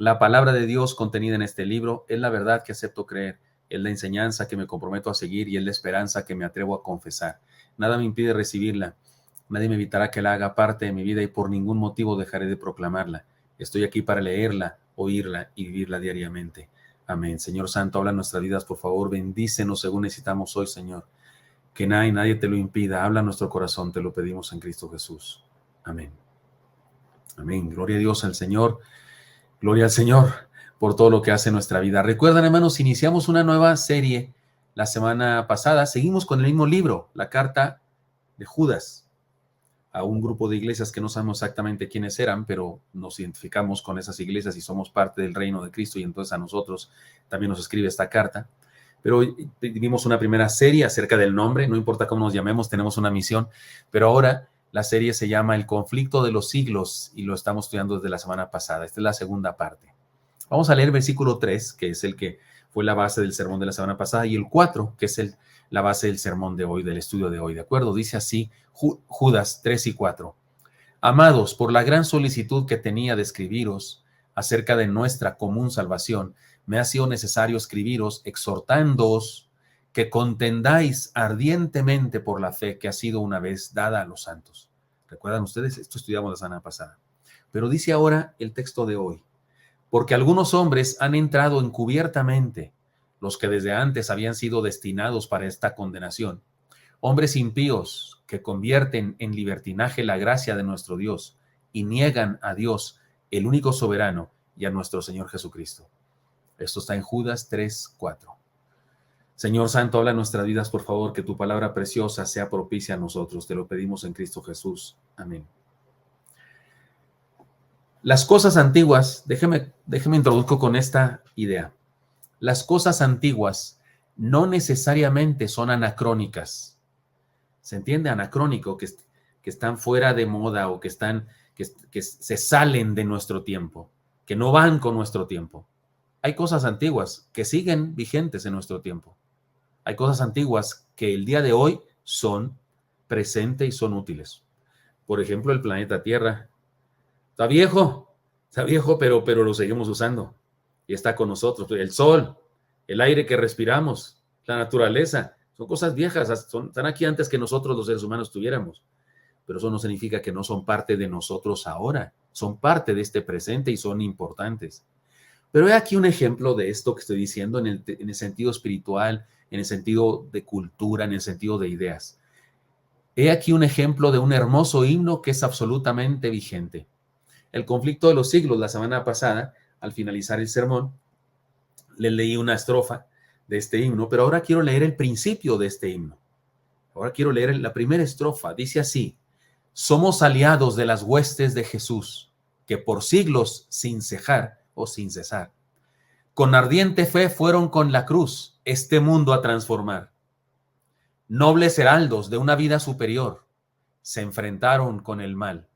La palabra de Dios contenida en este libro es la verdad que acepto creer, es la enseñanza que me comprometo a seguir y es la esperanza que me atrevo a confesar. Nada me impide recibirla, nadie me evitará que la haga parte de mi vida y por ningún motivo dejaré de proclamarla. Estoy aquí para leerla, oírla y vivirla diariamente. Amén. Señor Santo, habla en nuestras vidas, por favor, bendícenos según necesitamos hoy, Señor. Que nada y nadie te lo impida. Habla en nuestro corazón, te lo pedimos en Cristo Jesús. Amén. Amén. Gloria a Dios al Señor. Gloria al Señor por todo lo que hace en nuestra vida. Recuerdan, hermanos, iniciamos una nueva serie la semana pasada. Seguimos con el mismo libro, la carta de Judas, a un grupo de iglesias que no sabemos exactamente quiénes eran, pero nos identificamos con esas iglesias y somos parte del reino de Cristo y entonces a nosotros también nos escribe esta carta. Pero vimos una primera serie acerca del nombre, no importa cómo nos llamemos, tenemos una misión, pero ahora la serie se llama El conflicto de los siglos y lo estamos estudiando desde la semana pasada. Esta es la segunda parte. Vamos a leer el versículo 3, que es el que fue la base del sermón de la semana pasada, y el 4, que es la base del sermón de hoy, del estudio de hoy, ¿de acuerdo? Dice así, Judas 3 y 4. Amados, por la gran solicitud que tenía de escribiros acerca de nuestra común salvación, me ha sido necesario escribiros exhortándoos que contendáis ardientemente por la fe que ha sido una vez dada a los santos. ¿Recuerdan ustedes? Esto estudiamos la semana pasada. Pero dice ahora el texto de hoy, porque algunos hombres han entrado encubiertamente, los que desde antes habían sido destinados para esta condenación, hombres impíos que convierten en libertinaje la gracia de nuestro Dios y niegan a Dios, el único soberano, y a nuestro Señor Jesucristo. Esto está en Judas 3, 4. Señor Santo, habla en nuestras vidas, por favor, que tu palabra preciosa sea propicia a nosotros. Te lo pedimos en Cristo Jesús. Amén. Las cosas antiguas, déjeme introduzco con esta idea. Las cosas antiguas no necesariamente son anacrónicas. ¿Se entiende? Anacrónico, que están fuera de moda o que se salen de nuestro tiempo, que no van con nuestro tiempo. Hay cosas antiguas que siguen vigentes en nuestro tiempo. Hay cosas antiguas que el día de hoy son presentes y son útiles. Por ejemplo, el planeta Tierra. Está viejo, pero lo seguimos usando y está con nosotros. El sol, el aire que respiramos, la naturaleza, son cosas viejas, están aquí antes que nosotros los seres humanos tuviéramos, pero eso no significa que no son parte de nosotros ahora, son parte de este presente y son importantes. Pero he aquí un ejemplo de esto que estoy diciendo en el sentido espiritual, en el sentido de cultura, en el sentido de ideas. He aquí un ejemplo de un hermoso himno que es absolutamente vigente. El conflicto de los siglos, la semana pasada, al finalizar el sermón, les leí una estrofa de este himno, pero ahora quiero leer el principio de este himno. Ahora quiero leer la primera estrofa. Dice así: somos aliados de las huestes de Jesús, que por siglos sin cejar o sin cesar, con ardiente fe fueron con la cruz este mundo a transformar. Nobles heraldos de una vida superior se enfrentaron con el mal,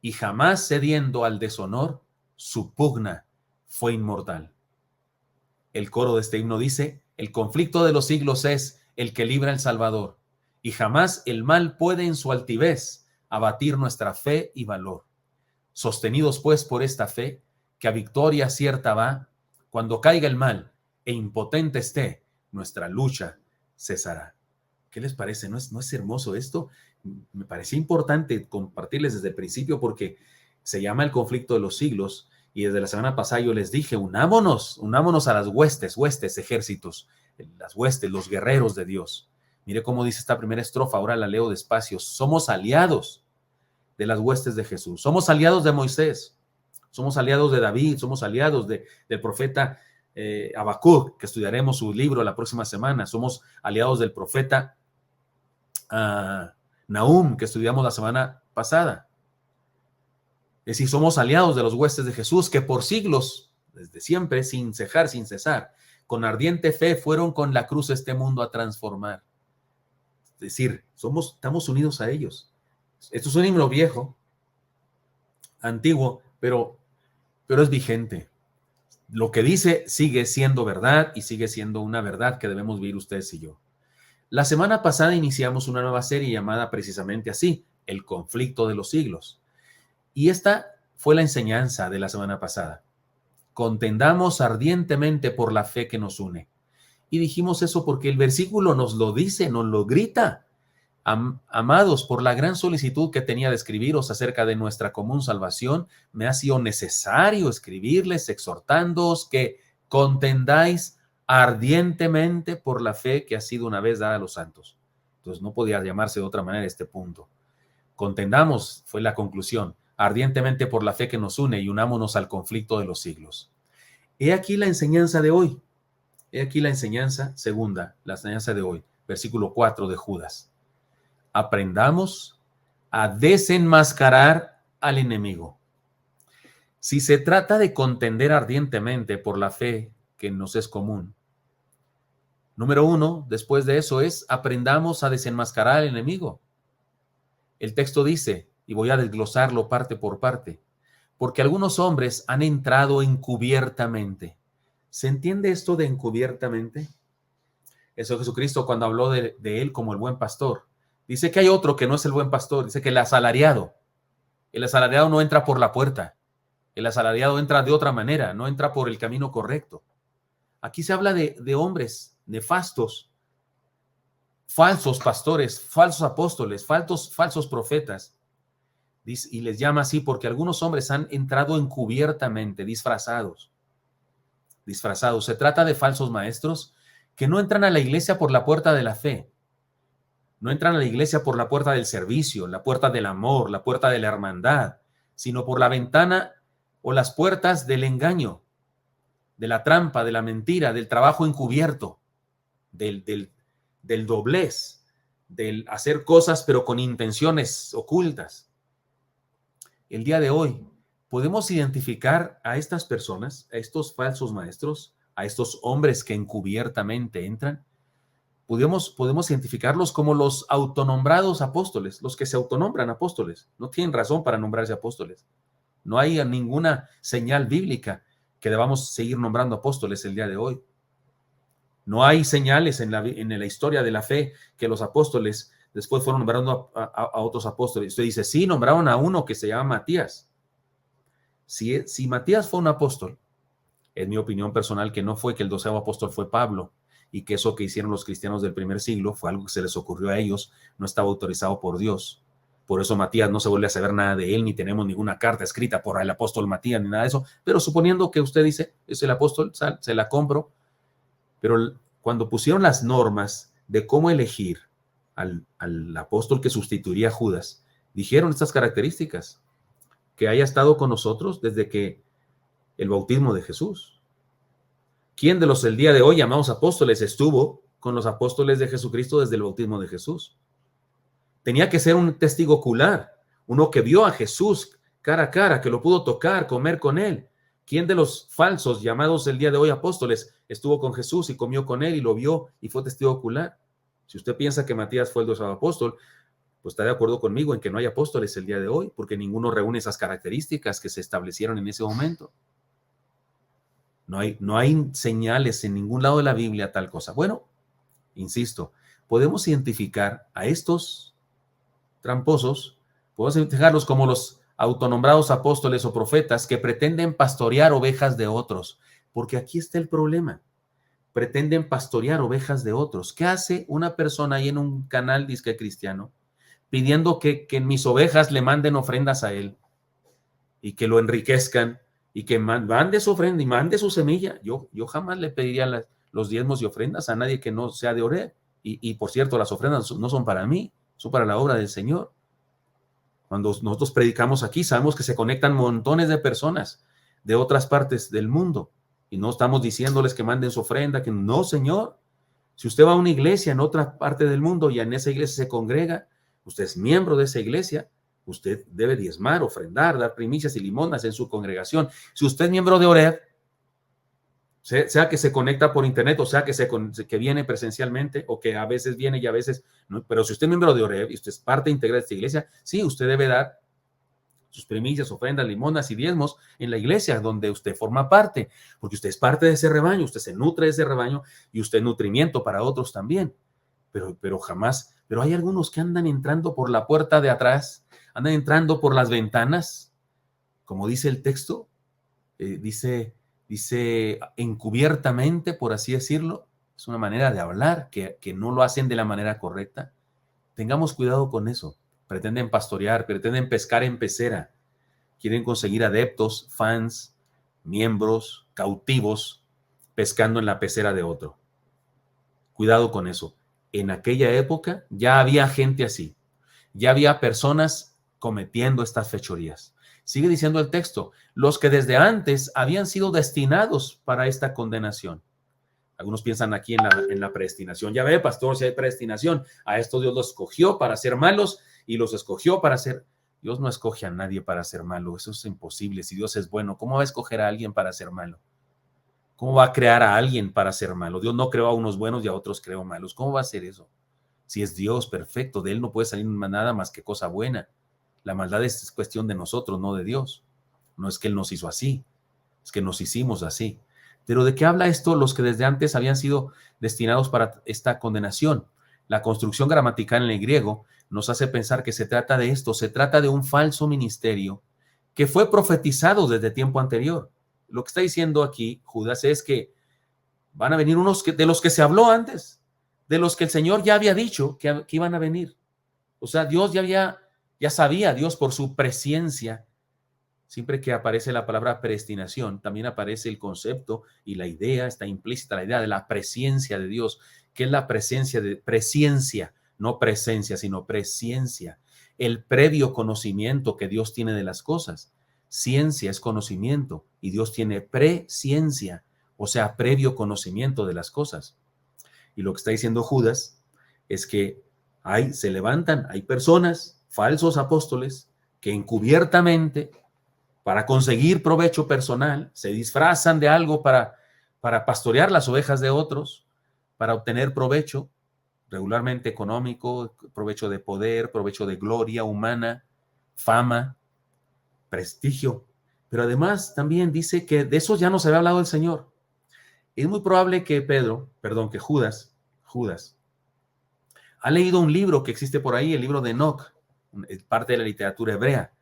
y jamás cediendo al deshonor, su pugna fue inmortal. El coro de este himno dice: el conflicto de los siglos es el que libra el Salvador, y jamás el mal puede en su altivez abatir nuestra fe y valor. Sostenidos pues por esta fe, que a victoria cierta va, cuando caiga el mal e impotente esté, nuestra lucha cesará. ¿Qué les parece? ¿No es hermoso esto? Me parecía importante compartirles desde el principio porque se llama el conflicto de los siglos y desde la semana pasada yo les dije, unámonos a las huestes, ejércitos, las huestes, los guerreros de Dios. Mire cómo dice esta primera estrofa, ahora la leo despacio. Somos aliados de las huestes de Jesús, somos aliados de Moisés, somos aliados de David, somos aliados del profeta Habacuc, que estudiaremos su libro la próxima semana, somos aliados del profeta Nahum, que estudiamos la semana pasada. Es decir, somos aliados de los huestes de Jesús, que por siglos, desde siempre, sin cejar, sin cesar, con ardiente fe fueron con la cruz este mundo a transformar. Es decir, estamos unidos a ellos. Esto es un himno viejo, antiguo, pero es vigente. Lo que dice sigue siendo verdad y sigue siendo una verdad que debemos vivir ustedes y yo. La semana pasada iniciamos una nueva serie llamada precisamente así, El conflicto de los siglos. Y esta fue la enseñanza de la semana pasada. Contendamos ardientemente por la fe que nos une. Y dijimos eso porque el versículo nos lo dice, nos lo grita. Amados, por la gran solicitud que tenía de escribiros acerca de nuestra común salvación, me ha sido necesario escribirles exhortándoos que contendáis ardientemente por la fe que ha sido una vez dada a los santos. Entonces no podía llamarse de otra manera este punto. Contendamos, fue la conclusión, ardientemente por la fe que nos une y unámonos al conflicto de los siglos. He aquí la enseñanza de hoy. He aquí la enseñanza segunda, la enseñanza de hoy, versículo 4 de Judas. Aprendamos a desenmascarar al enemigo. Si se trata de contender ardientemente por la fe que nos es común, número 1, después de eso es aprendamos a desenmascarar al enemigo. El texto dice, y voy a desglosarlo parte por parte, porque algunos hombres han entrado encubiertamente. ¿Se entiende esto de encubiertamente? Eso Jesucristo cuando habló de él como el buen pastor. Dice que hay otro que no es el buen pastor, dice que el asalariado no entra por la puerta, el asalariado entra de otra manera, no entra por el camino correcto. Aquí se habla de hombres nefastos, falsos pastores, falsos apóstoles, falsos profetas, y les llama así porque algunos hombres han entrado encubiertamente, disfrazados. Se trata de falsos maestros que no entran a la iglesia por la puerta de la fe, no entran a la iglesia por la puerta del servicio, la puerta del amor, la puerta de la hermandad, sino por la ventana o las puertas del engaño, de la trampa, de la mentira, del trabajo encubierto, del doblez, del hacer cosas pero con intenciones ocultas. El día de hoy podemos identificar a estas personas, a estos falsos maestros, a estos hombres que encubiertamente entran. Podemos identificarlos como los autonombrados apóstoles, los que se autonombran apóstoles. No tienen razón para nombrarse apóstoles. No hay ninguna señal bíblica que debamos seguir nombrando apóstoles el día de hoy. No hay señales en la historia de la fe que los apóstoles después fueron nombrando a otros apóstoles. Usted dice, sí, nombraron a uno que se llama Matías. Si Matías fue un apóstol, es mi opinión personal que no fue que el 12º apóstol fue Pablo y que eso que hicieron los cristianos del primer siglo fue algo que se les ocurrió a ellos, no estaba autorizado por Dios. Por eso Matías no se vuelve a saber nada de él, ni tenemos ninguna carta escrita por el apóstol Matías, ni nada de eso. Pero suponiendo que usted dice, es el apóstol, se la compro. Pero cuando pusieron las normas de cómo elegir al apóstol que sustituiría a Judas, dijeron estas características, que haya estado con nosotros desde que el bautismo de Jesús. ¿Quién de los del día de hoy llamados apóstoles estuvo con los apóstoles de Jesucristo desde el bautismo de Jesús? Tenía que ser un testigo ocular, uno que vio a Jesús cara a cara, que lo pudo tocar, comer con él. ¿Quién de los falsos llamados el día de hoy apóstoles estuvo con Jesús y comió con él y lo vio y fue testigo ocular? Si usted piensa que Matías fue el 12º apóstol, pues está de acuerdo conmigo en que no hay apóstoles el día de hoy, porque ninguno reúne esas características que se establecieron en ese momento. No hay señales en ningún lado de la Biblia tal cosa. Bueno, insisto, podemos identificar a estos tramposos, podemos identificarlos como los autonombrados apóstoles o profetas que pretenden pastorear ovejas de otros, porque aquí está el problema. Pretenden pastorear ovejas de otros. ¿Qué hace una persona ahí en un canal disque cristiano pidiendo que mis ovejas le manden ofrendas a él y que lo enriquezcan y que mande su ofrenda y mande su semilla? Yo jamás le pediría los diezmos y ofrendas a nadie que no sea de Oreb. Y por cierto, las ofrendas no son para mí, son para la obra del Señor. Cuando nosotros predicamos aquí, sabemos que se conectan montones de personas de otras partes del mundo y no estamos diciéndoles que manden su ofrenda, que no, Señor. Si usted va a una iglesia en otra parte del mundo y en esa iglesia se congrega, usted es miembro de esa iglesia, usted debe diezmar, ofrendar, dar primicias y limonas en su congregación. Si usted es miembro de Oreb, sea que se conecta por internet o sea que viene presencialmente o que a veces viene y a veces no, pero si usted es miembro de Oreb y usted es parte integral de esta iglesia, sí, usted debe dar sus primicias, ofrendas, limonas y diezmos en la iglesia donde usted forma parte, porque usted es parte de ese rebaño, usted se nutre de ese rebaño y usted es nutrimiento para otros también. Pero jamás, pero hay algunos que andan entrando por la puerta de atrás, andan entrando por las ventanas, como dice el texto, dice dice encubiertamente, por así decirlo. Es una manera de hablar que no lo hacen de la manera correcta. Tengamos cuidado con eso. Pretenden pastorear, pretenden pescar en pecera. Quieren conseguir adeptos, fans, miembros, cautivos, pescando en la pecera de otro. Cuidado con eso. En aquella época ya había gente así. Ya había personas cometiendo estas fechorías. Sigue diciendo el texto, los que desde antes habían sido destinados para esta condenación. Algunos piensan aquí en la predestinación. Ya ve, pastor, si hay predestinación, a esto Dios los escogió para ser malos y los escogió para ser... Dios no escoge a nadie para ser malo, eso es imposible. Si Dios es bueno, ¿cómo va a escoger a alguien para ser malo? ¿Cómo va a crear a alguien para ser malo? Dios no creó a unos buenos y a otros creó malos. ¿Cómo va a hacer eso? Si es Dios perfecto, de Él no puede salir nada más que cosa buena. La maldad es cuestión de nosotros, no de Dios. No es que Él nos hizo así, es que nos hicimos así. Pero ¿de qué habla esto? Los que desde antes habían sido destinados para esta condenación. La construcción gramatical en el griego nos hace pensar que se trata de esto, se trata de un falso ministerio que fue profetizado desde tiempo anterior. Lo que está diciendo aquí Judas es que van a venir unos de los que se habló antes, de los que el Señor ya había dicho que iban a venir. O sea, Dios ya sabía, Dios por su presciencia. Siempre que aparece la palabra predestinación, también aparece el concepto y la idea, está implícita la idea de la presciencia de Dios. ¿Qué es la presciencia? No presencia, sino presciencia. El previo conocimiento que Dios tiene de las cosas. Ciencia es conocimiento y Dios tiene presciencia, o sea, previo conocimiento de las cosas. Y lo que está diciendo Judas es que se levantan, hay personas, falsos apóstoles, que encubiertamente, para conseguir provecho personal, se disfrazan de algo para pastorear las ovejas de otros, para obtener provecho, regularmente económico, provecho de poder, provecho de gloria humana, fama, prestigio. Pero además también dice que de eso ya nos había hablado el Señor. Es muy probable que que Judas, ha leído un libro que existe por ahí, el libro de Enoch, parte de la literatura hebrea.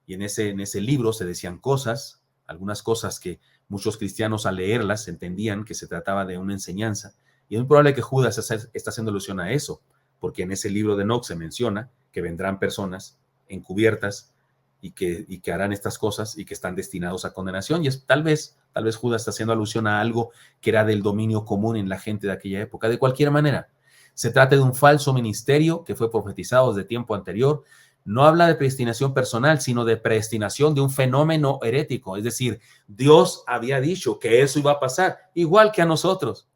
Y en ese libro se decían cosas, algunas cosas que muchos cristianos al leerlas entendían que se trataba de una enseñanza. Y es muy probable que Judas está haciendo alusión a eso, porque en ese libro de Enoch se menciona que vendrán personas encubiertas y que harán estas cosas y que están destinados a condenación. Y tal vez Judas está haciendo alusión a algo que era del dominio común en la gente de aquella época. De cualquier manera, se trata de un falso ministerio que fue profetizado desde tiempo anterior. No habla de predestinación personal, sino de predestinación de un fenómeno herético. Es decir, Dios había dicho que eso iba a pasar, igual que a nosotros.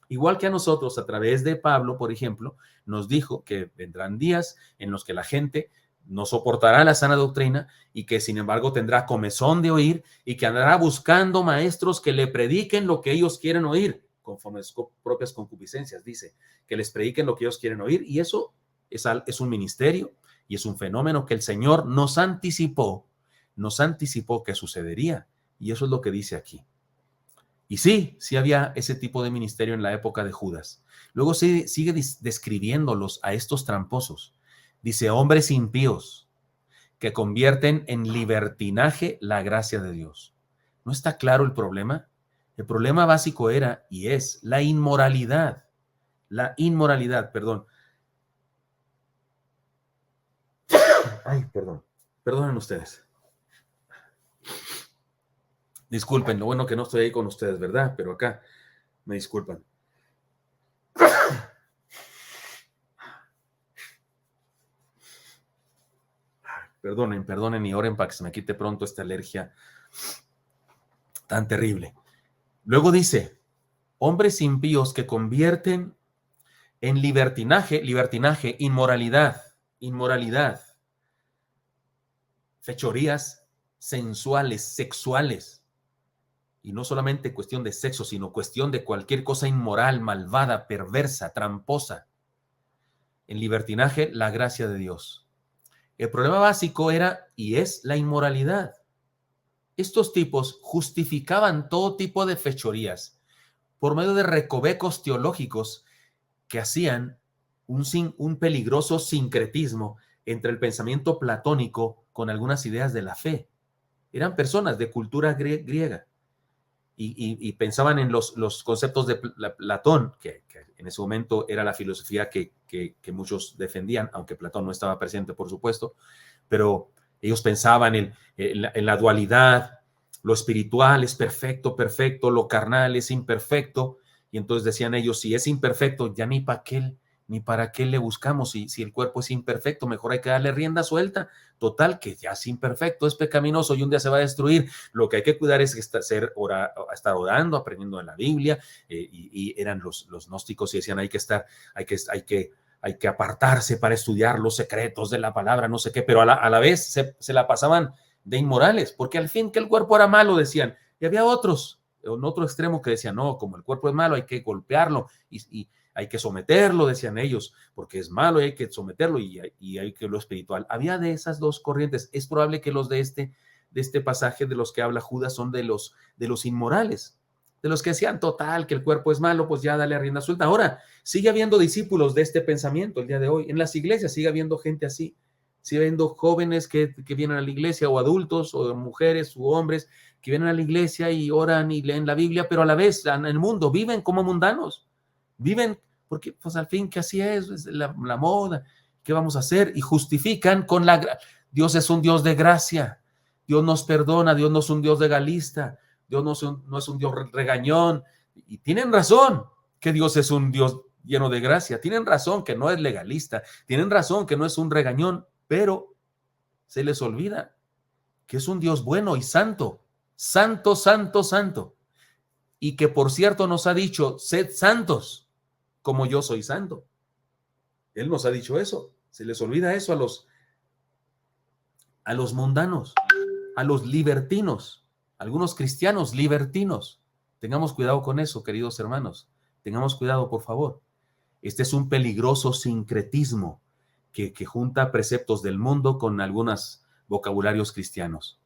Igual que a nosotros, a través de Pablo, por ejemplo, nos dijo que vendrán días en los que la gente no soportará la sana doctrina y que sin embargo tendrá comezón de oír y que andará buscando maestros que le prediquen lo que ellos quieren oír, conforme a sus propias concupiscencias, dice, que les prediquen lo que ellos quieren oír. Y eso es un ministerio y es un fenómeno que el Señor nos anticipó que sucedería. Y eso es lo que dice aquí. Y sí había ese tipo de ministerio en la época de Judas. Luego sigue describiéndolos a estos tramposos. Dice, hombres impíos que convierten en libertinaje la gracia de Dios. ¿No está claro el problema? El problema básico era y es la inmoralidad. La inmoralidad, perdón. Ay, perdón. Perdonen ustedes. Disculpen, lo bueno que no estoy ahí con ustedes, ¿verdad? Pero acá me disculpan. Perdonen y oren para que se me quite pronto esta alergia tan terrible. Luego dice, hombres impíos que convierten en libertinaje, inmoralidad, fechorías sensuales, sexuales. Y no solamente cuestión de sexo, sino cuestión de cualquier cosa inmoral, malvada, perversa, tramposa. En libertinaje, la gracia de Dios. El problema básico era y es la inmoralidad. Estos tipos justificaban todo tipo de fechorías por medio de recovecos teológicos que hacían un peligroso sincretismo entre el pensamiento platónico con algunas ideas de la fe. Eran personas de cultura griega. y pensaban en los conceptos de Platón, que en ese momento era la filosofía que muchos defendían, aunque Platón no estaba presente, por supuesto, pero ellos pensaban en la dualidad, lo espiritual es perfecto, perfecto, lo carnal es imperfecto, y entonces decían ellos, si es imperfecto, ya ni para qué le buscamos, si el cuerpo es imperfecto, mejor hay que darle rienda suelta, total, que ya es imperfecto, es pecaminoso y un día se va a destruir, lo que hay que cuidar es estar orando, aprendiendo en la Biblia, y eran los gnósticos y decían, hay que apartarse para estudiar los secretos de la palabra, no sé qué, pero a la vez se la pasaban de inmorales, porque al fin que el cuerpo era malo, decían, y había otros, en otro extremo que decían, no, como el cuerpo es malo, hay que golpearlo y hay que someterlo, decían ellos, porque es malo y hay que someterlo y hay que lo espiritual. Había de esas dos corrientes. Es probable que los de este pasaje de los que habla Judas son de los inmorales, de los que decían, total, que el cuerpo es malo, pues ya dale rienda suelta. Ahora, sigue habiendo discípulos de este pensamiento el día de hoy. En las iglesias sigue habiendo gente así. Sigue habiendo jóvenes que vienen a la iglesia, o adultos, o mujeres, u hombres, que vienen a la iglesia y oran y leen la Biblia, pero a la vez en el mundo viven como mundanos. Viven porque, pues al fin, que así es la moda. ¿Qué vamos a hacer? Y justifican con Dios es un Dios de gracia. Dios nos perdona. Dios no es un Dios legalista. Dios no es un Dios regañón. Y tienen razón que Dios es un Dios lleno de gracia. Tienen razón que no es legalista. Tienen razón que no es un regañón, pero se les olvida que es un Dios bueno y santo. Santo, santo, santo. Y que, por cierto, nos ha dicho, sed santos como yo soy santo. Él nos ha dicho eso. Se les olvida eso a los mundanos, a los libertinos, algunos cristianos libertinos. Tengamos cuidado con eso, queridos hermanos. Tengamos cuidado, por favor. Este es un peligroso sincretismo que junta preceptos del mundo con algunos vocabularios cristianos.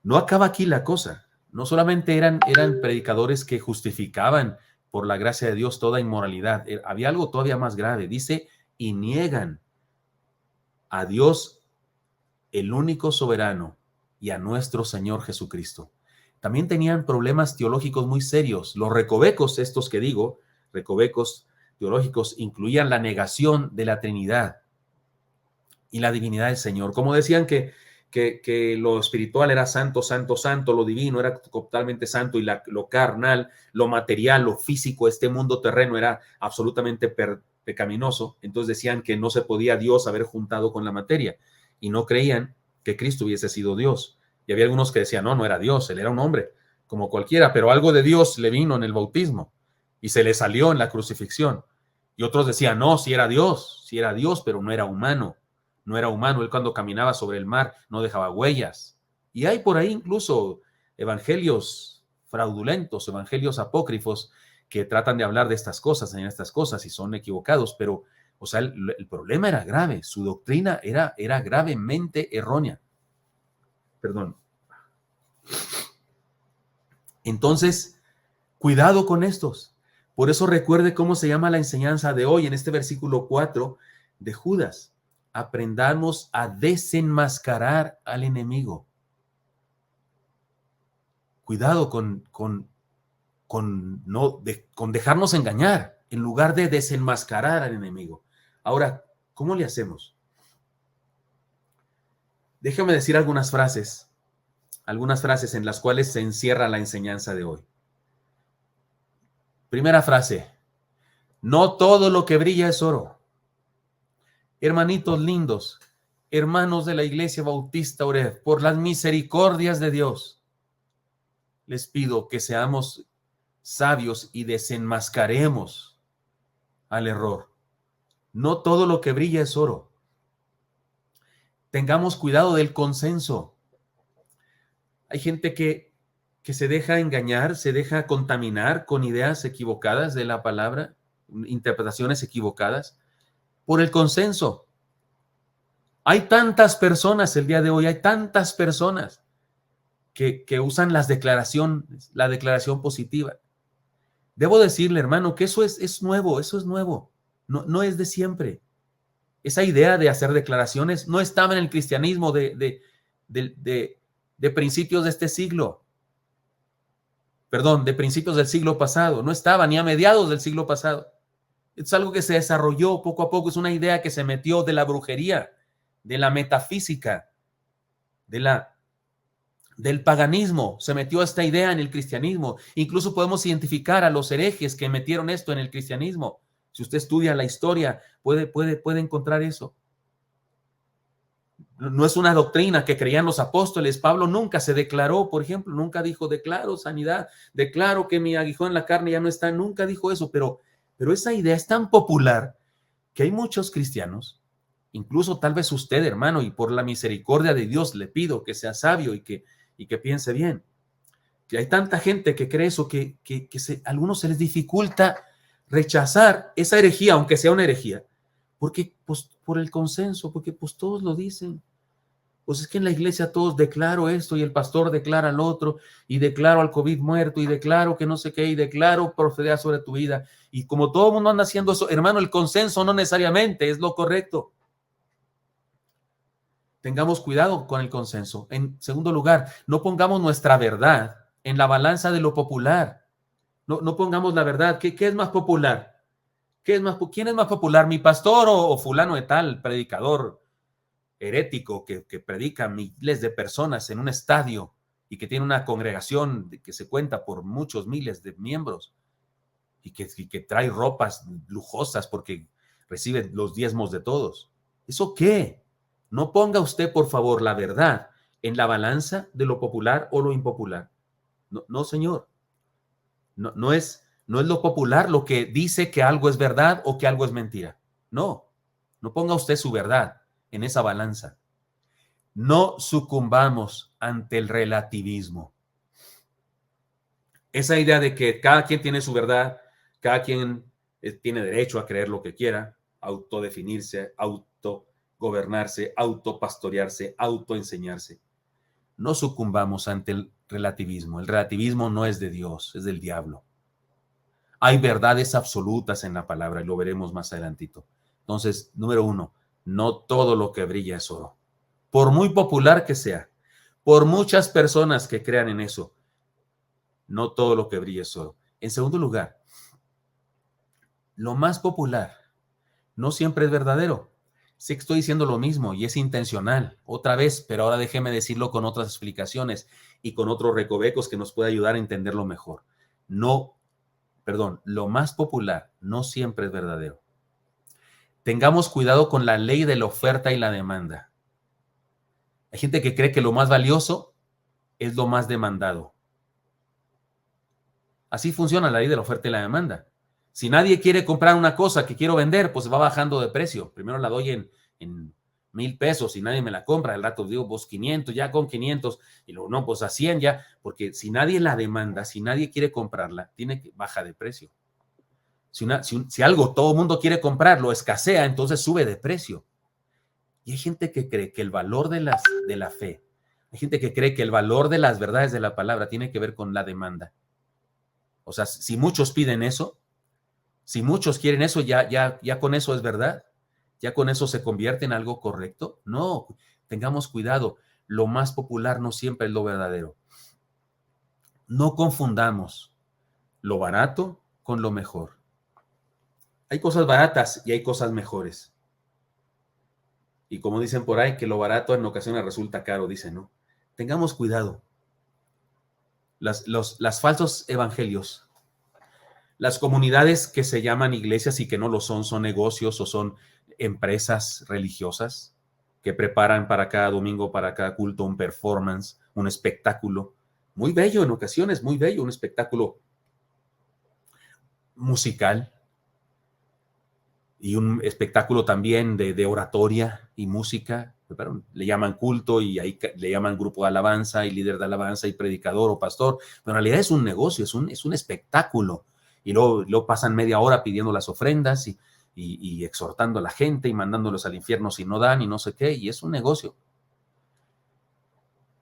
No acaba aquí la cosa. No solamente eran predicadores que justificaban por la gracia de Dios toda inmoralidad. Había algo todavía más grave. Dice, y niegan a Dios, el único soberano, y a nuestro Señor Jesucristo. También tenían problemas teológicos muy serios. Los recovecos, estos que digo, recovecos teológicos, incluían la negación de la Trinidad y la divinidad del Señor. Como decían que lo espiritual era santo, santo, santo, lo divino era totalmente santo, y lo carnal, lo material, lo físico, este mundo terreno era absolutamente pecaminoso. Entonces decían que no se podía Dios haber juntado con la materia, y no creían que Cristo hubiese sido Dios. Y había algunos que decían, no era Dios, él era un hombre, como cualquiera, pero algo de Dios le vino en el bautismo, y se le salió en la crucifixión. Y otros decían, no, sí era Dios, pero no era humano. No era humano. Él, cuando caminaba sobre el mar, no dejaba huellas. Y hay por ahí incluso evangelios fraudulentos, evangelios apócrifos, que tratan de hablar de estas cosas, en estas cosas, y son equivocados, pero, o sea, el problema era grave. Su doctrina era gravemente errónea. Perdón. Entonces, cuidado con estos. Por eso recuerde cómo se llama la enseñanza de hoy en este versículo 4 de Judas. Aprendamos a desenmascarar al enemigo. Cuidado con dejarnos engañar en lugar de desenmascarar al enemigo. Ahora, ¿cómo le hacemos? Déjame decir algunas frases en las cuales se encierra la enseñanza de hoy. Primera frase: no todo lo que brilla es oro. Hermanitos lindos, hermanos de la Iglesia Bautista Oreb, por las misericordias de Dios, les pido que seamos sabios y desenmascaremos al error. No todo lo que brilla es oro. Tengamos cuidado del consenso. Hay gente que se deja engañar, se deja contaminar con ideas equivocadas de la palabra, interpretaciones equivocadas, por el consenso. Hay tantas personas el día de hoy, hay tantas personas que usan la declaración positiva. Debo decirle, hermano, que eso es nuevo, no es de siempre. Esa idea de hacer declaraciones no estaba en el cristianismo de principios de este siglo. perdón, de principios del siglo pasado, no estaba ni a mediados del siglo pasado. Es algo que se desarrolló poco a poco, es una idea que se metió de la brujería, de la metafísica, del paganismo, se metió esta idea en el cristianismo. Incluso podemos identificar a los herejes que metieron esto en el cristianismo. Si usted estudia la historia, puede encontrar eso. No es una doctrina que creían los apóstoles. Pablo nunca se declaró, por ejemplo, nunca dijo, declaro sanidad, declaro que mi aguijón en la carne ya no está, nunca dijo eso, pero esa idea es tan popular que hay muchos cristianos, incluso tal vez usted, hermano, y por la misericordia de Dios le pido que sea sabio y que piense bien, que hay tanta gente que cree eso que a algunos se les dificulta rechazar esa herejía, aunque sea una herejía, porque pues por el consenso, porque pues todos lo dicen. Pues es que en la iglesia todos declaro esto y el pastor declara al otro y declaro al COVID muerto y declaro que no sé qué y declaro prosperidad sobre tu vida. Y como todo el mundo anda haciendo eso, hermano, el consenso no necesariamente es lo correcto. Tengamos cuidado con el consenso. En segundo lugar, no pongamos nuestra verdad en la balanza de lo popular. No pongamos la verdad. ¿Qué es más popular? ¿Quién es más popular? ¿Mi pastor o fulano de tal, predicador herético que predica a miles de personas en un estadio y que tiene una congregación que se cuenta por muchos miles de miembros y que trae ropas lujosas porque recibe los diezmos de todos? ¿Eso qué? No ponga usted, por favor, la verdad en la balanza de lo popular o lo impopular. No, no, señor. No es lo popular lo que dice que algo es verdad o que algo es mentira. No ponga usted su verdad en esa balanza. No sucumbamos ante el relativismo. Esa idea de que cada quien tiene su verdad, cada quien tiene derecho a creer lo que quiera, autodefinirse, autogobernarse, autopastorearse, autoenseñarse. No sucumbamos ante el relativismo. El relativismo no es de Dios, es del diablo. Hay verdades absolutas en la palabra y lo veremos más adelantito. Entonces, número 1, no todo lo que brilla es oro. Por muy popular que sea, por muchas personas que crean en eso, no todo lo que brilla es oro. En segundo lugar, lo más popular no siempre es verdadero. Sé que estoy diciendo lo mismo y es intencional, otra vez, pero ahora déjeme decirlo con otras explicaciones y con otros recovecos que nos puede ayudar a entenderlo mejor. Lo más popular no siempre es verdadero. Tengamos cuidado con la ley de la oferta y la demanda. Hay gente que cree que lo más valioso es lo más demandado. Así funciona la ley de la oferta y la demanda. Si nadie quiere comprar una cosa que quiero vender, pues va bajando de precio. Primero la doy en 1,000 pesos y nadie me la compra. Al rato digo, pues 500, ya con 500. Y luego, no, pues a 100 ya. Porque si nadie la demanda, si nadie quiere comprarla, tiene que bajar de precio. Si algo todo el mundo quiere comprarlo, escasea, entonces sube de precio. Y hay gente que cree que el valor de la fe, hay gente que cree que el valor de las verdades de la palabra tiene que ver con la demanda. O sea, si muchos piden eso, si muchos quieren eso, ya con eso es verdad, ya con eso se convierte en algo correcto. No, tengamos cuidado, lo más popular no siempre es lo verdadero. No confundamos lo barato con lo mejor. Hay cosas baratas y hay cosas mejores. Y como dicen por ahí, que lo barato en ocasiones resulta caro, dicen, ¿no? Tengamos cuidado. Las falsos evangelios, las comunidades que se llaman iglesias y que no lo son negocios o son empresas religiosas que preparan para cada domingo, para cada culto, un performance, un espectáculo. Muy bello en ocasiones, muy bello, un espectáculo musical y un espectáculo también de oratoria y música. Le llaman culto y ahí le llaman grupo de alabanza y líder de alabanza y predicador o pastor, pero en realidad es un negocio, es un espectáculo. Y luego pasan media hora pidiendo las ofrendas y exhortando a la gente y mandándolos al infierno si no dan y no sé qué, y es un negocio.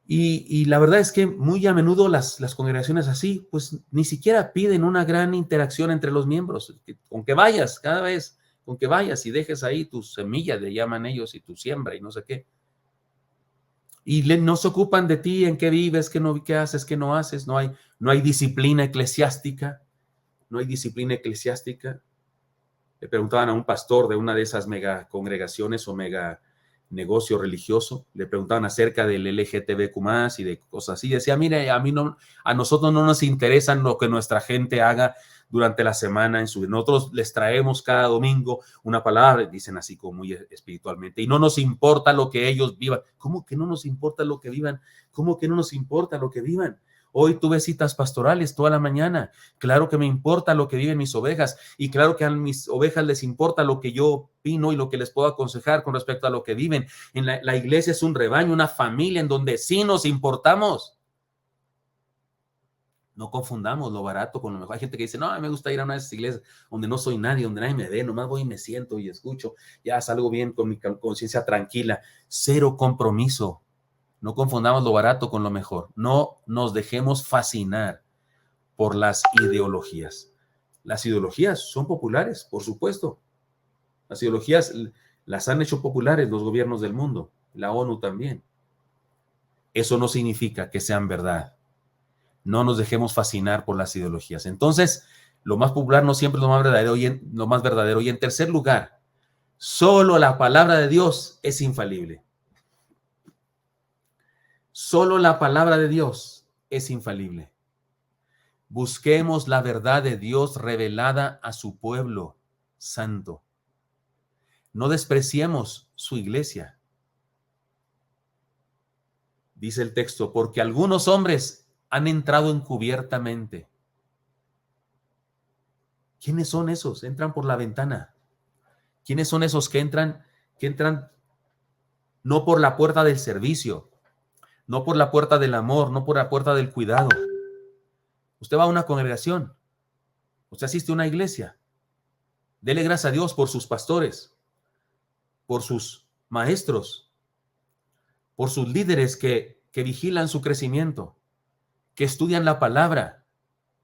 Y la verdad es que muy a menudo las congregaciones así, pues ni siquiera piden una gran interacción entre los miembros. Con que vayas cada vez, con que vayas y dejes ahí tu semilla, le llaman ellos, y tu siembra y no sé qué. no se ocupan de ti, en qué vives, qué haces, qué no haces. No hay disciplina eclesiástica. No hay disciplina eclesiástica. Le preguntaban a un pastor de una de esas mega congregaciones o mega negocio religioso, le preguntaban acerca del LGTBQ+ y de cosas así. Decía, mire, a nosotros no nos interesa lo que nuestra gente haga durante la semana. Nosotros les traemos cada domingo una palabra, dicen así como muy espiritualmente, y no nos importa lo que ellos vivan. ¿Cómo que no nos importa lo que vivan? ¿Cómo que no nos importa lo que vivan? Hoy tuve citas pastorales toda la mañana. Claro que me importa lo que viven mis ovejas, y claro que a mis ovejas les importa lo que yo opino y lo que les puedo aconsejar con respecto a lo que viven. La iglesia es un rebaño, una familia en donde sí nos importamos. No confundamos lo barato con lo mejor. Hay gente que dice, no, me gusta ir a una de esas iglesias donde no soy nadie, donde nadie me ve, nomás voy y me siento y escucho, ya salgo bien con mi conciencia tranquila. Cero compromiso. No confundamos lo barato con lo mejor. No nos dejemos fascinar por las ideologías. Las ideologías son populares, por supuesto. Las ideologías las han hecho populares los gobiernos del mundo, la ONU también. Eso no significa que sean verdad. No nos dejemos fascinar por las ideologías. Entonces, lo más popular no siempre es lo más verdadero. Y en tercer lugar, solo la palabra de Dios es infalible. Solo la palabra de Dios es infalible. Busquemos la verdad de Dios revelada a su pueblo santo. No despreciemos su iglesia. Dice el texto, porque algunos hombres han entrado encubiertamente. ¿Quiénes son esos? Entran por la ventana. ¿Quiénes son esos que entran no por la puerta del servicio, no por la puerta del amor, no por la puerta del cuidado? Usted va a una congregación, usted asiste a una iglesia. Dele gracias a Dios por sus pastores, por sus maestros, por sus líderes que vigilan su crecimiento, que estudian la palabra,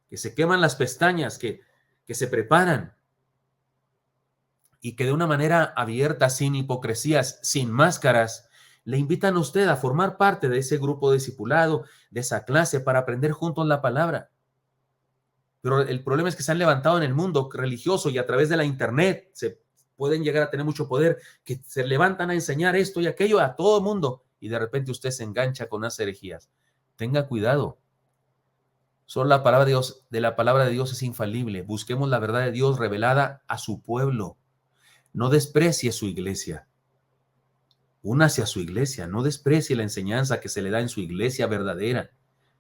que se queman las pestañas, que se preparan y que de una manera abierta, sin hipocresías, sin máscaras, le invitan a usted a formar parte de ese grupo de discipulado, de esa clase, para aprender juntos la palabra. Pero el problema es que se han levantado en el mundo religioso y a través de la internet se pueden llegar a tener mucho poder, que se levantan a enseñar esto y aquello a todo el mundo y de repente usted se engancha con las herejías. Tenga cuidado. Solo la palabra de Dios es infalible. Busquemos la verdad de Dios revelada a su pueblo. No desprecie su iglesia. Únase a su iglesia. No desprecie la enseñanza que se le da en su iglesia verdadera.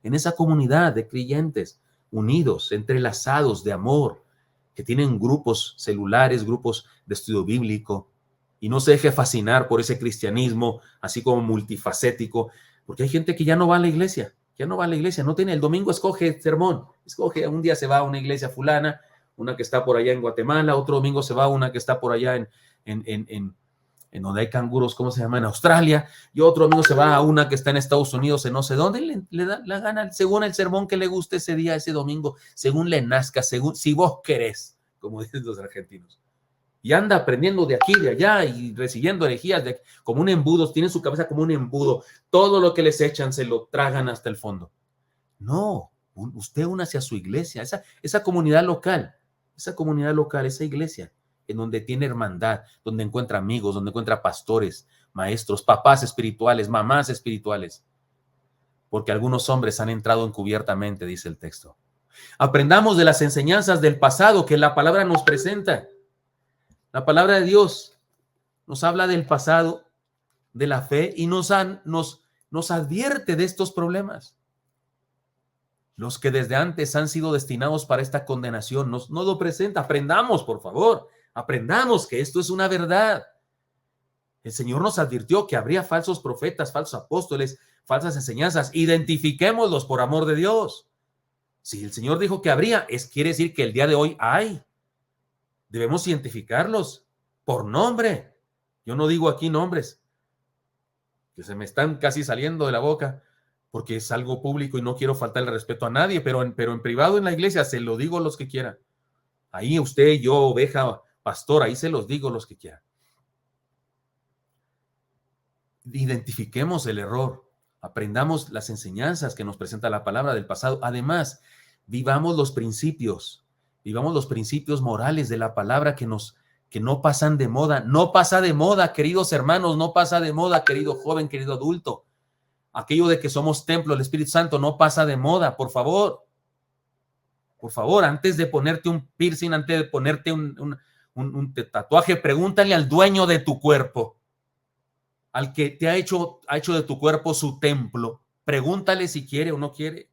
En esa comunidad de creyentes unidos, entrelazados de amor, que tienen grupos celulares, grupos de estudio bíblico, y no se deje fascinar por ese cristianismo así como multifacético, porque hay gente que ya no va a la iglesia, no tiene, el domingo escoge sermón, un día se va a una iglesia fulana, una que está por allá en Guatemala, otro domingo se va a una que está por allá en donde hay canguros, ¿cómo se llama? En Australia, y otro domingo se va a una que está en Estados Unidos, en no sé dónde, le da la gana, según el sermón que le guste ese día, ese domingo, según le nazca, según, si vos querés, como dicen los argentinos. Y anda aprendiendo de aquí, de allá, y recibiendo herejías como un embudo, tiene su cabeza como un embudo, todo lo que les echan se lo tragan hasta el fondo. No, usted únase a su iglesia, esa comunidad local, esa iglesia, en donde tiene hermandad, donde encuentra amigos, donde encuentra pastores, maestros, papás espirituales, mamás espirituales, porque algunos hombres han entrado encubiertamente, dice el texto. Aprendamos de las enseñanzas del pasado que la palabra nos presenta. La palabra de Dios nos habla del pasado, de la fe, y nos advierte de estos problemas. Los que desde antes han sido destinados para esta condenación nos lo presenta. Aprendamos, por favor, aprendamos que esto es una verdad. El Señor nos advirtió que habría falsos profetas, falsos apóstoles, falsas enseñanzas. Identifiquémoslos por amor de Dios. Si el Señor dijo que habría, quiere decir que el día de hoy hay. Debemos identificarlos por nombre. Yo no digo aquí nombres que se me están casi saliendo de la boca porque es algo público y no quiero faltarle respeto a nadie, pero en privado en la iglesia se lo digo a los que quieran. Ahí usted, yo, oveja, pastor, ahí se los digo a los que quieran. Identifiquemos el error Aprendamos las enseñanzas que nos presenta la palabra del pasado. Además, vivamos los principios morales de la palabra que no pasan de moda. No pasa de moda, queridos hermanos, no pasa de moda, querido joven, querido adulto. Aquello de que somos templo del Espíritu Santo no pasa de moda, por favor. Por favor, antes de ponerte un piercing, antes de ponerte un tatuaje, pregúntale al dueño de tu cuerpo, al que te ha hecho de tu cuerpo su templo. Pregúntale si quiere o no quiere.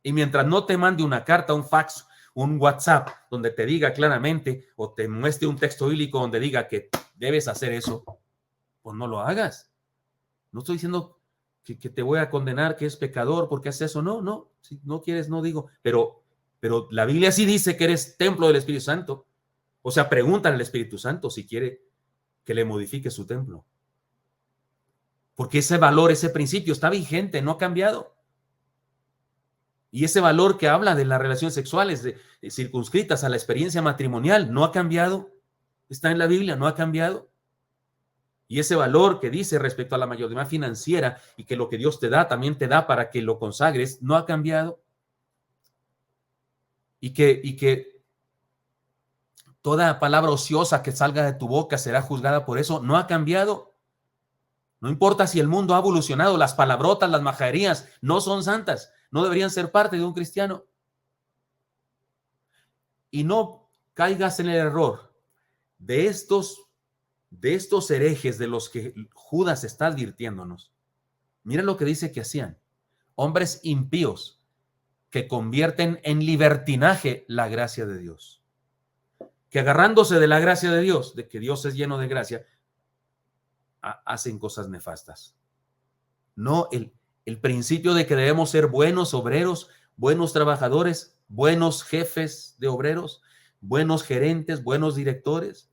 Y mientras no te mande una carta, un fax, un WhatsApp, donde te diga claramente, o te muestre un texto bíblico donde diga que debes hacer eso, pues no lo hagas. No estoy diciendo que te voy a condenar, que es pecador porque haces eso. No, si no quieres, no digo. Pero la Biblia sí dice que eres templo del Espíritu Santo. O sea, pregúntale al Espíritu Santo si quiere que le modifique su templo. Porque ese valor, ese principio está vigente, no ha cambiado. Y ese valor que habla de las relaciones sexuales circunscritas a la experiencia matrimonial no ha cambiado. Está en la Biblia, no ha cambiado. Y ese valor que dice respecto a la mayoría financiera y que lo que Dios te da también te da para que lo consagres, no ha cambiado. Y que toda palabra ociosa que salga de tu boca será juzgada por eso, no ha cambiado. No importa si el mundo ha evolucionado, las palabrotas, las majaderías no son santas, no deberían ser parte de un cristiano. Y no caigas en el error de estos herejes de los que Judas está advirtiéndonos. Mira lo que dice que hacían. Hombres impíos que convierten en libertinaje la gracia de Dios. Que agarrándose de la gracia de Dios, de que Dios es lleno de gracia, hacen cosas nefastas. No, el principio de que debemos ser buenos obreros, buenos trabajadores, buenos jefes de obreros, buenos gerentes, buenos directores,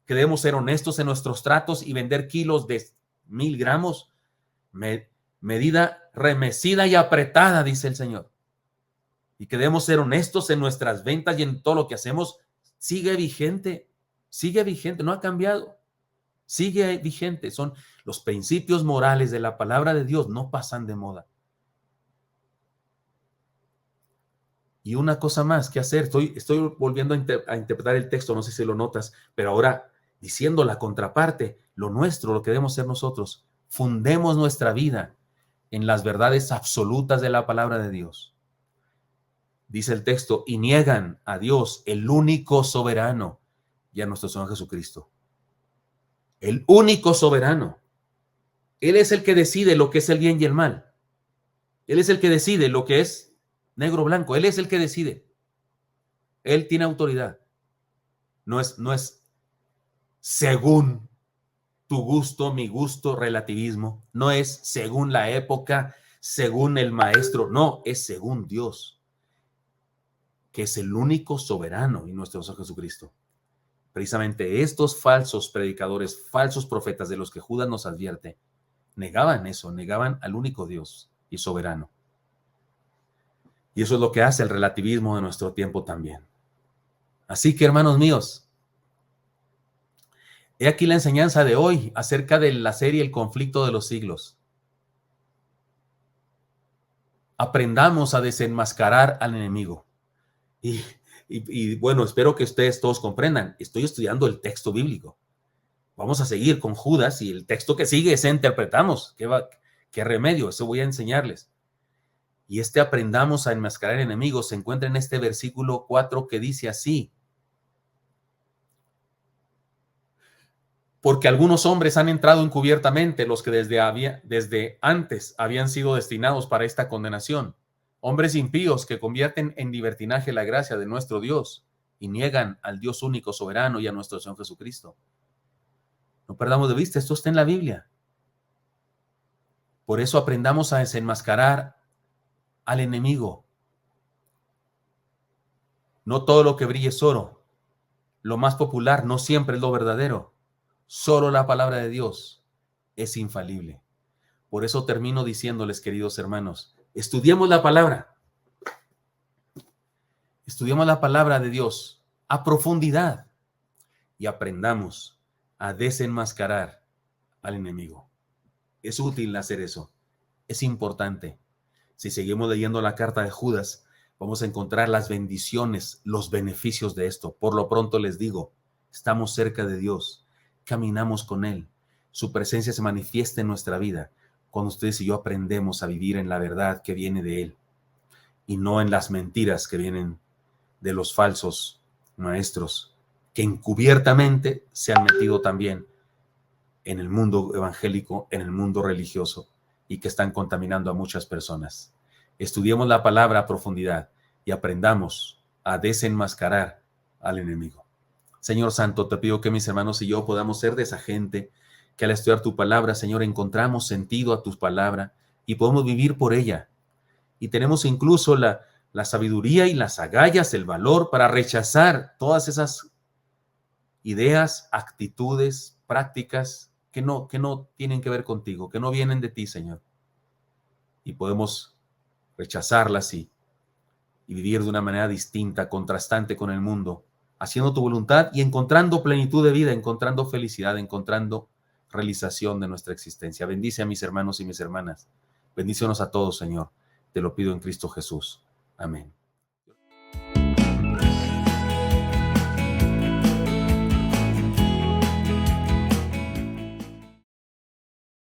que debemos ser honestos en nuestros tratos y vender kilos de 1000 gramos, medida remecida y apretada, dice el Señor. Y que debemos ser honestos en nuestras ventas y en todo lo que hacemos, sigue vigente, no ha cambiado, sigue vigente. Son los principios morales de la palabra de Dios, no pasan de moda. Y una cosa más que hacer, estoy volviendo a interpretar el texto, no sé si lo notas, pero ahora diciendo la contraparte, lo nuestro, lo que debemos ser nosotros, fundemos nuestra vida en las verdades absolutas de la palabra de Dios. Dice el texto, y niegan a Dios, el único soberano, y a nuestro Señor Jesucristo. El único soberano. Él es el que decide lo que es el bien y el mal. Él es el que decide lo que es negro o blanco. Él es el que decide. Él tiene autoridad. No es según tu gusto, mi gusto, relativismo. No es según la época, según el maestro. No, es según Dios, que es el único soberano y nuestro Señor Jesucristo. Precisamente estos falsos predicadores, falsos profetas de los que Judas nos advierte, negaban eso, negaban al único Dios y soberano. Y eso es lo que hace el relativismo de nuestro tiempo también. Así que, hermanos míos, he aquí la enseñanza de hoy acerca de la serie El conflicto de los siglos. Aprendamos a desenmascarar al enemigo. Y bueno, espero que ustedes todos comprendan. Estoy estudiando el texto bíblico. Vamos a seguir con Judas y el texto que sigue ese interpretamos. ¿Qué remedio? Eso voy a enseñarles. Y aprendamos a enmascarar enemigos se encuentra en este versículo 4 que dice así. Porque algunos hombres han entrado encubiertamente, los que desde antes habían sido destinados para esta condenación. Hombres impíos que convierten en libertinaje la gracia de nuestro Dios y niegan al Dios único soberano y a nuestro Señor Jesucristo. No perdamos de vista, esto está en la Biblia. Por eso aprendamos a desenmascarar al enemigo. No todo lo que brille es oro. Lo más popular no siempre es lo verdadero. Solo la palabra de Dios es infalible. Por eso termino diciéndoles, queridos hermanos, estudiemos la palabra. Estudiemos la palabra de Dios a profundidad y aprendamos a desenmascarar al enemigo. Es útil hacer eso. es importante. Si seguimos leyendo la carta de Judas, vamos a encontrar las bendiciones, los beneficios de esto. Por lo pronto les digo, estamos cerca de Dios, caminamos con Él. Su presencia se manifiesta en nuestra vida cuando ustedes y yo aprendemos a vivir en la verdad que viene de Él y no en las mentiras que vienen de los falsos maestros que encubiertamente se han metido también en el mundo evangélico, en el mundo religioso y que están contaminando a muchas personas. Estudiemos la palabra a profundidad y aprendamos a desenmascarar al enemigo. Señor Santo, te pido que mis hermanos y yo podamos ser de esa gente que al estudiar tu palabra, Señor, encontramos sentido a tu palabra y podemos vivir por ella. Y tenemos incluso la sabiduría y las agallas, el valor para rechazar todas esas ideas, actitudes, prácticas que no tienen que ver contigo, que no vienen de ti, Señor. Y podemos rechazarlas y vivir de una manera distinta, contrastante con el mundo, haciendo tu voluntad y encontrando plenitud de vida, encontrando felicidad, encontrando realización de nuestra existencia. Bendice a mis hermanos y mis hermanas. Bendícenos a todos, Señor. Te lo pido en Cristo Jesús. Amén.